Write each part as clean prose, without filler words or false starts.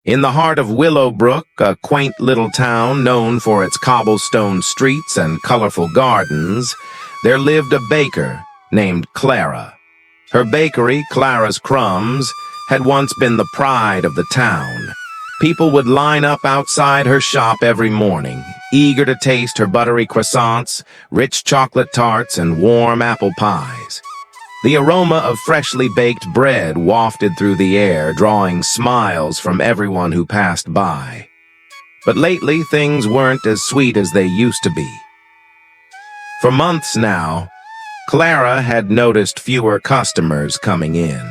In the heart of Willowbrook, a quaint little town known for its cobblestone streets and colorful gardens, there lived a baker named Clara. Her bakery, Clara's Crumbs, had once been the pride of the town. People would line up outside her shop every morning, eager to taste her buttery croissants, rich chocolate tarts, and warm apple pies. The aroma of freshly baked bread wafted through the air, drawing smiles from everyone who passed by. But lately, things weren't as sweet as they used to be. For months now, Clara had noticed fewer customers coming in.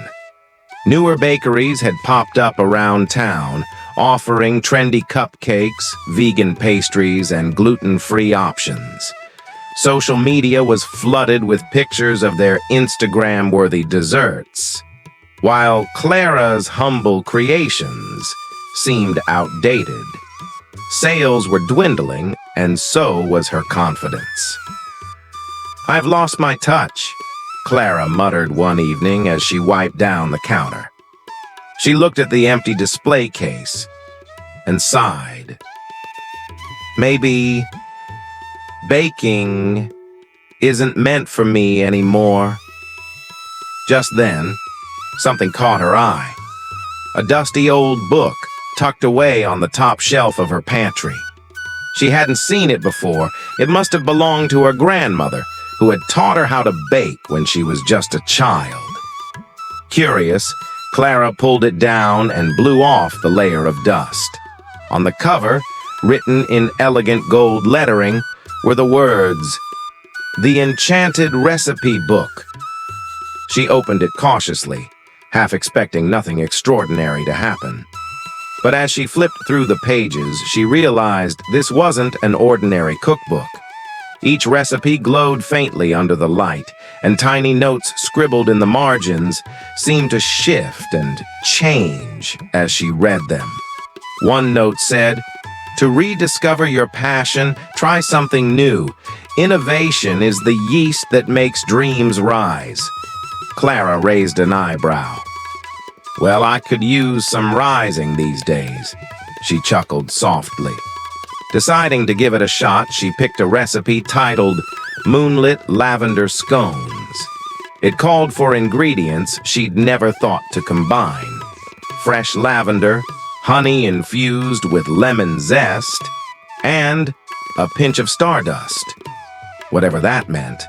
Newer bakeries had popped up around town, offering trendy cupcakes, vegan pastries, and gluten-free options. Social media was flooded with pictures of their Instagram-worthy desserts, while Clara's humble creations seemed outdated. Sales were dwindling, and so was her confidence. "I've lost my touch," Clara muttered one evening as she wiped down the counter. She looked at the empty display case and sighed. Maybe baking isn't meant for me anymore. Just then, something caught her eye. A dusty old book tucked away on the top shelf of her pantry. She hadn't seen it before. It must have belonged to her grandmother, who had taught her how to bake when she was just a child. Curious, Clara pulled it down and blew off the layer of dust. On the cover, written in elegant gold lettering, were the words, "The Enchanted Recipe Book." She opened it cautiously, half expecting nothing extraordinary to happen. But as she flipped through the pages, she realized this wasn't an ordinary cookbook. Each recipe glowed faintly under the light, and tiny notes scribbled in the margins seemed to shift and change as she read them. One note said, "To rediscover your passion, try something new. Innovation is the yeast that makes dreams rise." Clara raised an eyebrow. "Well, I could use some rising these days," she chuckled softly. Deciding to give it a shot, she picked a recipe titled Moonlit Lavender Scones. It called for ingredients she'd never thought to combine: fresh lavender, honey infused with lemon zest, and a pinch of stardust, whatever that meant.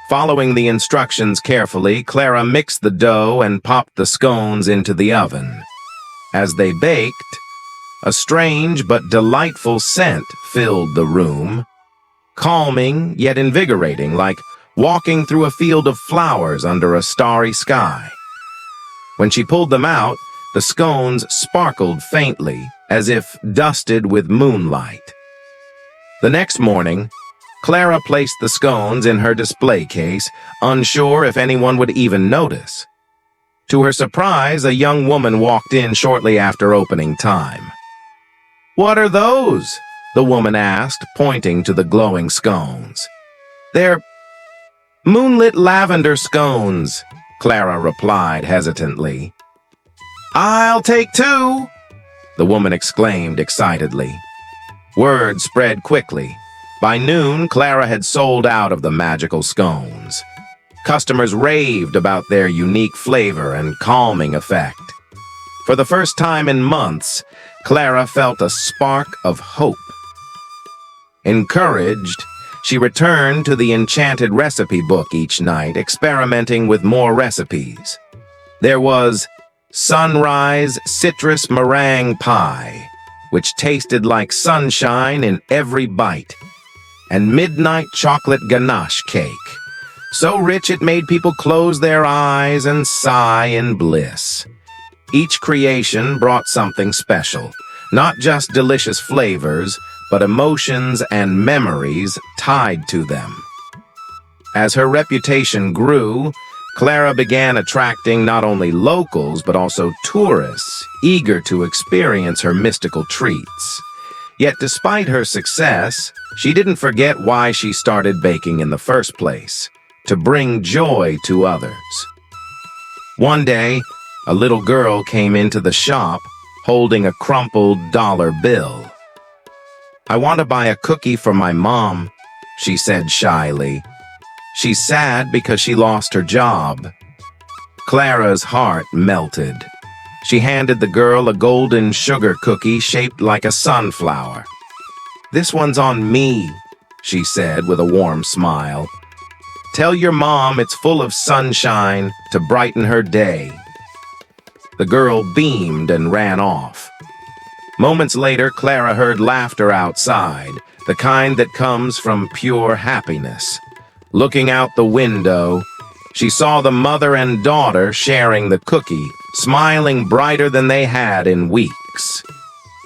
Following the instructions carefully, Clara mixed the dough and popped the scones into the oven. As they baked, a strange but delightful scent filled the room, calming yet invigorating, like walking through a field of flowers under a starry sky. When she pulled them out, the scones sparkled faintly, as if dusted with moonlight. The next morning, Clara placed the scones in her display case, unsure if anyone would even notice. To her surprise, a young woman walked in shortly after opening time. "What are those?" the woman asked, pointing to the glowing scones. "They're moonlit lavender scones," Clara replied hesitantly. "I'll take two," the woman exclaimed excitedly. Word spread quickly. By noon, Clara had sold out of the magical scones. Customers raved about their unique flavor and calming effect. For the first time in months, Clara felt a spark of hope. Encouraged, she returned to the enchanted recipe book each night, experimenting with more recipes. There was sunrise citrus meringue pie, which tasted like sunshine in every bite, and midnight chocolate ganache cake, so rich it made people close their eyes and sigh in bliss. Each creation brought something special, not just delicious flavors, but emotions and memories tied to them. As her reputation grew, Clara began attracting not only locals but also tourists, eager to experience her mystical treats. Yet despite her success, she didn't forget why she started baking in the first place: to bring joy to others. One day, a little girl came into the shop holding a crumpled dollar bill. "I want to buy a cookie for my mom," she said shyly. "She's sad because she lost her job." Clara's heart melted. She handed the girl a golden sugar cookie shaped like a sunflower. "This one's on me," she said with a warm smile. "Tell your mom it's full of sunshine to brighten her day." The girl beamed and ran off. Moments later, Clara heard laughter outside, the kind that comes from pure happiness. Looking out the window, she saw the mother and daughter sharing the cookie, smiling brighter than they had in weeks.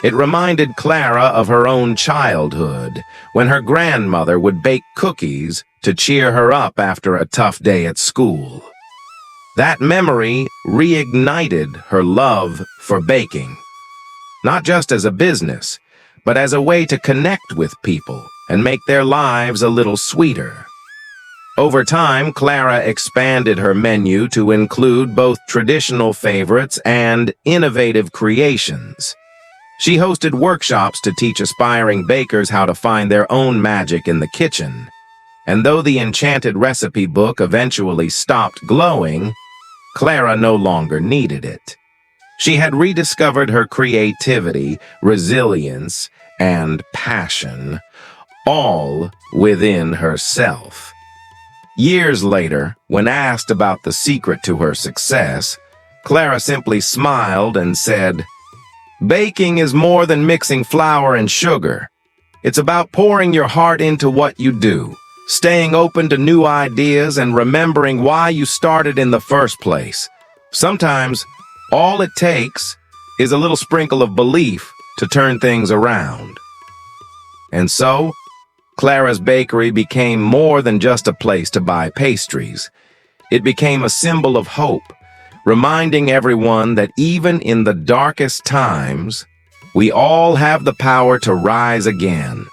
It reminded Clara of her own childhood, when her grandmother would bake cookies to cheer her up after a tough day at school. That memory reignited her love for baking, not just as a business, but as a way to connect with people and make their lives a little sweeter. Over time, Clara expanded her menu to include both traditional favorites and innovative creations. She hosted workshops to teach aspiring bakers how to find their own magic in the kitchen. And though the enchanted recipe book eventually stopped glowing, Clara no longer needed it. She had rediscovered her creativity, resilience, and passion, all within herself. Years later, when asked about the secret to her success, Clara simply smiled and said, "Baking is more than mixing flour and sugar. It's about pouring your heart into what you do, staying open to new ideas and remembering why you started in the first place. Sometimes, all it takes is a little sprinkle of belief to turn things around." And so, Clara's Bakery became more than just a place to buy pastries. It became a symbol of hope, reminding everyone that even in the darkest times, we all have the power to rise again.